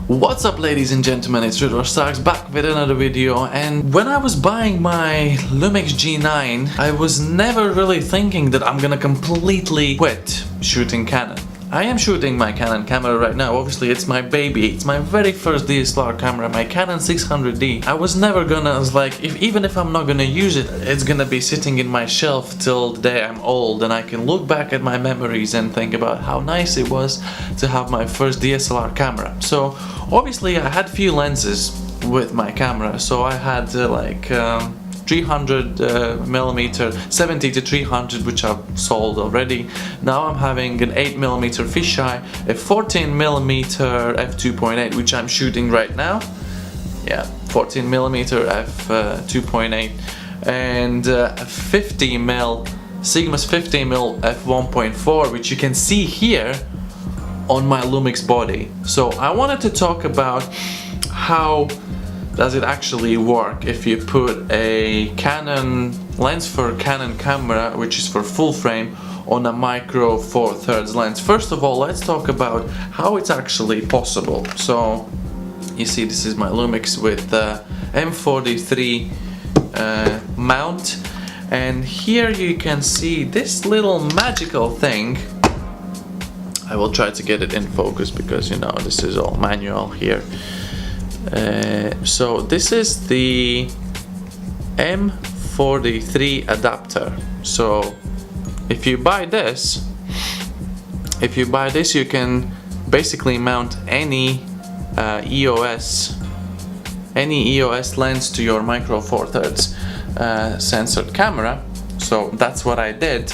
What's up, ladies and gentlemen, it's Starks back with another video. And when I was buying my Lumix G9, I was never really thinking that I'm gonna completely quit shooting Canon. I am shooting my Canon camera right now. Obviously it's my baby, it's my very first DSLR camera, my Canon 600D. I was never gonna, I was like, even if I'm not gonna use it, it's gonna be sitting in my shelf till the day I'm old and I can look back at my memories and think about how nice it was to have my first DSLR camera. So obviously I had few lenses with my camera, so I had 300 millimeter 70 to 300, which I've sold already. Now I'm having an 8mm fisheye, a 14mm f2.8, which I'm shooting right now. Yeah, 14mm f2.8, and 50mm Sigma's 50mm f1.4, which you can see here on my Lumix body. So I wanted to talk about how does it actually work if you put a Canon lens for Canon camera, which is for full frame, on a micro four thirds lens. First of all, let's talk about how it's actually possible. So you see this is my Lumix with the M43 mount, and here you can see this little magical thing. I will try to get it in focus because, you know, this is all manual here. So this is the M43 adapter. So if you buy this, you can basically mount any EOS lens to your micro four thirds censored camera. So that's what I did.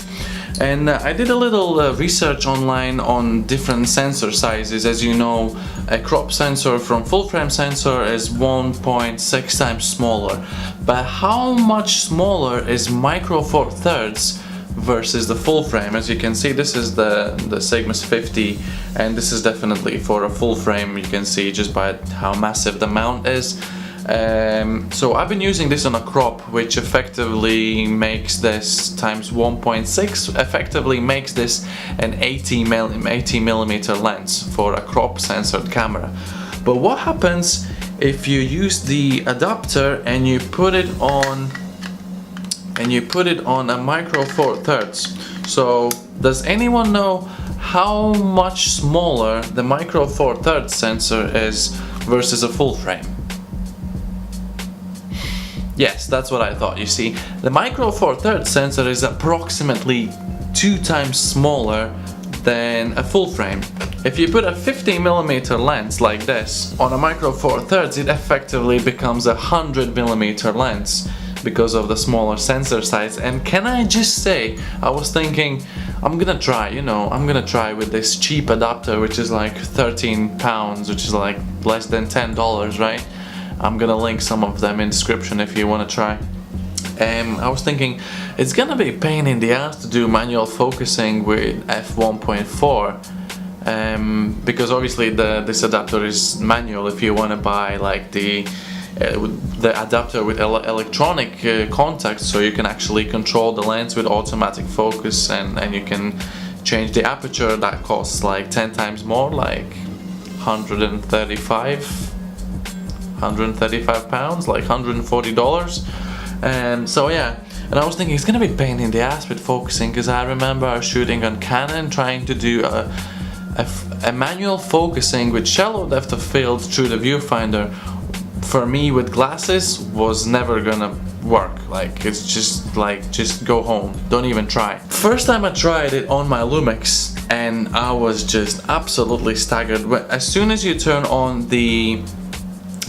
And I did a little research online on different sensor sizes. As you know, a crop sensor from full frame sensor is 1.6 times smaller. But how much smaller is micro four thirds versus the full frame? As you can see, this is the Sigma's 50, and this is definitely for a full frame. You can see just by how massive the mount is. So I've been using this on a crop, which effectively makes this times 1.6, effectively makes this an 80mm lens for a crop censored camera. But what happens if you use the adapter and you put it on a micro four thirds? So does anyone know how much smaller the micro four thirds sensor is versus a full frame? Yes, that's what I thought. You see, the micro four thirds sensor is approximately 2 times smaller than a full frame. If you put a 50mm lens like this on a micro four thirds, it effectively becomes a 100mm lens because of the smaller sensor size. And can I just say, I was thinking, I'm gonna try with this cheap adapter, which is like 13 pounds, which is like less than $10, right? I'm gonna link some of them in the description if you want to try. I was thinking it's gonna be a pain in the ass to do manual focusing with F1.4, because obviously this adapter is manual. If you want to buy like the adapter with electronic contacts, so you can actually control the lens with automatic focus, and you can change the aperture, that costs like 10 times more, like 135 pounds, like $140. And so yeah, and I was thinking it's gonna be a pain in the ass with focusing, because I remember I was shooting on Canon trying to do a manual focusing with shallow depth of field through the viewfinder. For me with glasses was never gonna work. Like, it's just like, just go home, don't even try. First time I tried it on my Lumix, and I was just absolutely staggered. As soon as you turn on the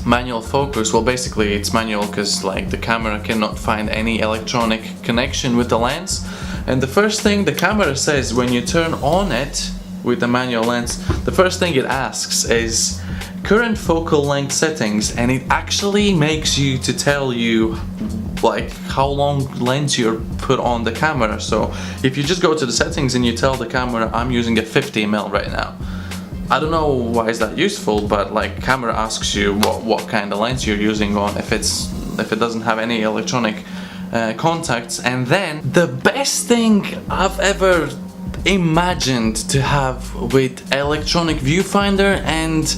manual focus, well, basically it's manual because like the camera cannot find any electronic connection with the lens, and the first thing the camera says when you turn on it with the manual lens, the first thing it asks is current focal length settings, and it actually makes you to tell you like how long lens you're put on the camera. So if you just go to the settings and you tell the camera I'm using a 50mm right now, I don't know why is that useful, but like camera asks you what kind of lens you're using on, if it doesn't have any electronic contacts. And then the best thing I've ever imagined to have with electronic viewfinder and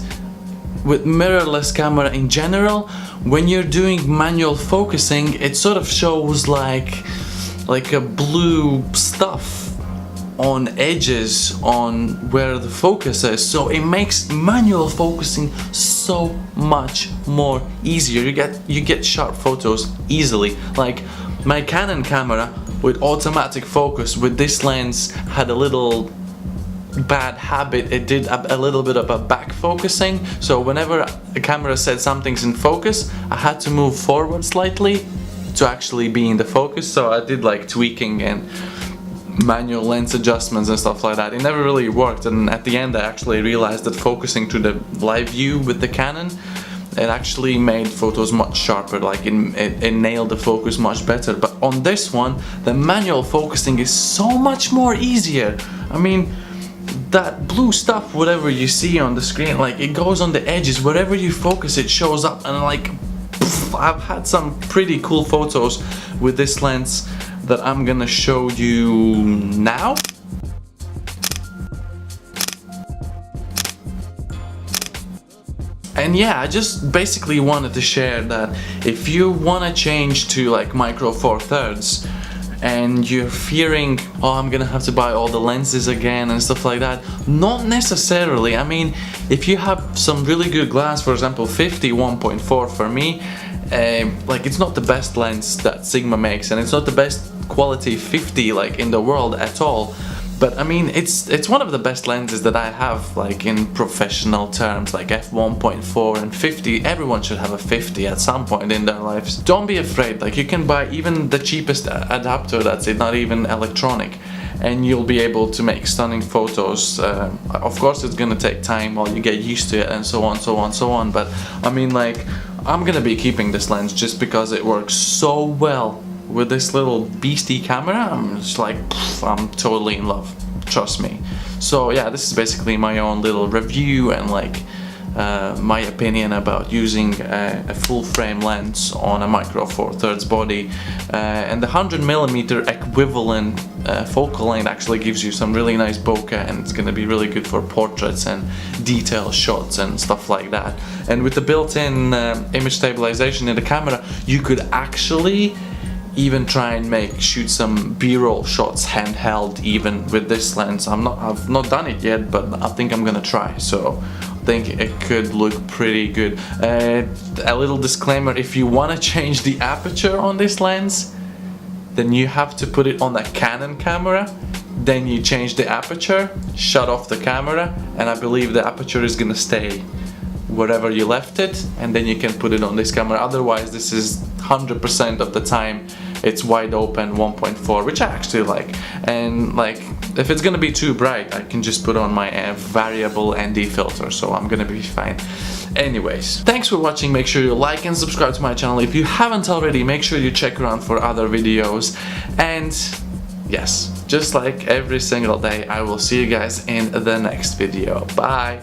with mirrorless camera in general, when you're doing manual focusing, it sort of shows like a blue stuff on edges on where the focus is, so it makes manual focusing so much more easier. You get sharp photos easily. Like my Canon camera with automatic focus with this lens had a little bad habit. It did a little bit of a back focusing, so whenever the camera said something's in focus, I had to move forward slightly to actually be in the focus. So I did like tweaking and manual lens adjustments and stuff like that. It never really worked, and at the end I actually realized that focusing to the live view with the Canon, it actually made photos much sharper, like it nailed the focus much better. But on this one, the manual focusing is so much more easier. I mean, that blue stuff, whatever you see on the screen, like it goes on the edges, wherever you focus it shows up, and like I've had some pretty cool photos with this lens that I'm gonna show you now. And yeah, I just basically wanted to share that if you wanna change to like Micro Four Thirds and you're fearing, oh, I'm gonna have to buy all the lenses again and stuff like that, not necessarily. I mean, if you have some really good glass, for example 50 1.4 for me, like it's not the best lens that Sigma makes, and it's not the best quality 50 like in the world at all, but I mean it's one of the best lenses that I have, like in professional terms, like F1.4 and 50. Everyone should have a 50 at some point in their lives. Don't be afraid, like you can buy even the cheapest adapter that's not even electronic, and you'll be able to make stunning photos. Of course it's gonna take time while you get used to it and so on, but I mean, like, I'm gonna be keeping this lens just because it works so well with this little beastie camera. I'm just like, I'm totally in love, trust me. So yeah, this is basically my own little review and like my opinion about using a full frame lens on a Micro Four Thirds body, and the 100mm equivalent focal length actually gives you some really nice bokeh, and it's gonna be really good for portraits and detail shots and stuff like that. And with the built-in image stabilization in the camera, you could actually even try and shoot some B-roll shots handheld even with this lens. I've not done it yet, but I think I'm gonna try, so I think it could look pretty good. A little disclaimer, if you want to change the aperture on this lens, then you have to put it on a Canon camera, then you change the aperture, shut off the camera, and I believe the aperture is gonna stay wherever you left it, and then you can put it on this camera. Otherwise, this is 100% of the time it's wide open 1.4, which I actually like. And like, if it's gonna be too bright, I can just put on my variable ND filter, so I'm gonna be fine. Anyways, thanks for watching. Make sure you like and subscribe to my channel if you haven't already. Make sure you check around for other videos, and yes, just like every single day, I will see you guys in the next video. Bye.